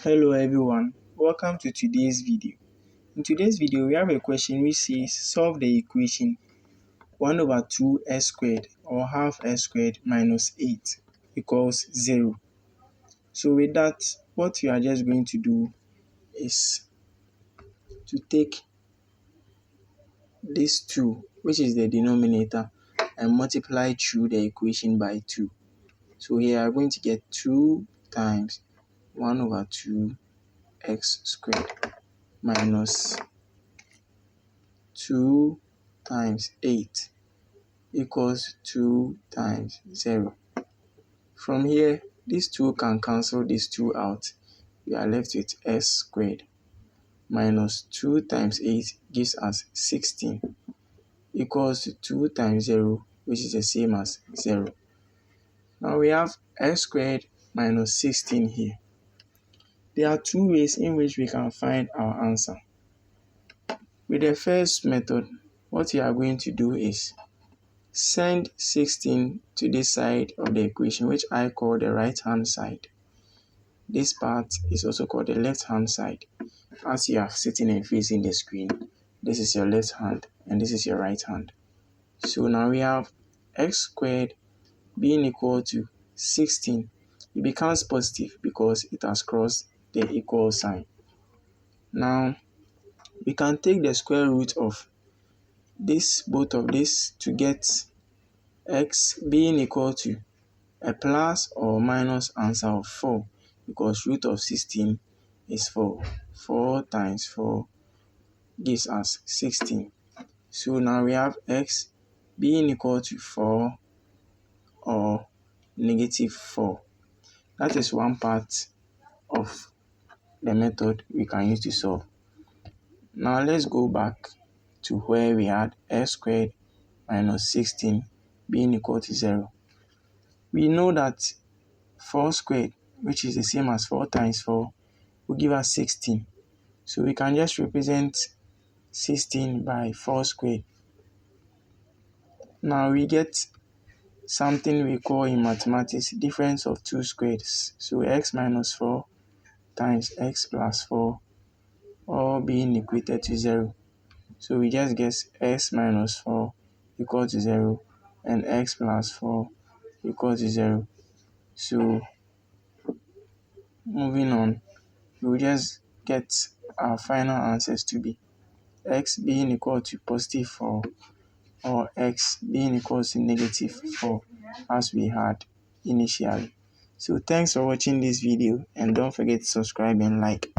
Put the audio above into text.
Hello everyone, welcome to today's video. In today's video, we have a question which says solve the equation 1 over 2 squared or half s squared minus 8 equals 0. So with that, what we are just going to do is to take this 2, which is the denominator, and multiply through the equation by 2. So here we are going to get 2 times 1 over 2 x squared minus 2 times 8 equals 2 times 0. From here, these 2 can cancel these 2 out. We are left with s squared minus 2 times 8 gives us 16 equals to 2 times 0, which is the same as 0. Now we have s squared minus 16 here. There are 2 ways in which we can find our answer. With the first method, what we are going to do is send 16 to this side of the equation, which I call the right-hand side. This part is also called the left-hand side. As you are sitting and facing the screen, this is your left hand and this is your right hand. So now we have x squared being equal to 16. It becomes positive because it has crossed the equal sign. Now, we can take the square root of both of this to get x being equal to a plus or minus answer of 4, because root of 16 is 4. 4 times 4 gives us 16. So now we have x being equal to 4 or negative 4. That is one part of the method we can use to solve. Now let's go back to where we had s squared minus 16 being equal to 0. We know that 4 squared, which is the same as 4 times 4, will give us 16. So we can just represent 16 by 4 squared. Now we get something we call in mathematics difference of 2 squares. So x minus 4 times x plus 4 all being equated to 0. So we just get x minus 4 equal to 0 and x plus 4 equal to 0. So moving on, we will just get our final answers to be x being equal to positive 4 or x being equal to negative 4 as we had initially. So thanks for watching this video and don't forget to subscribe and like.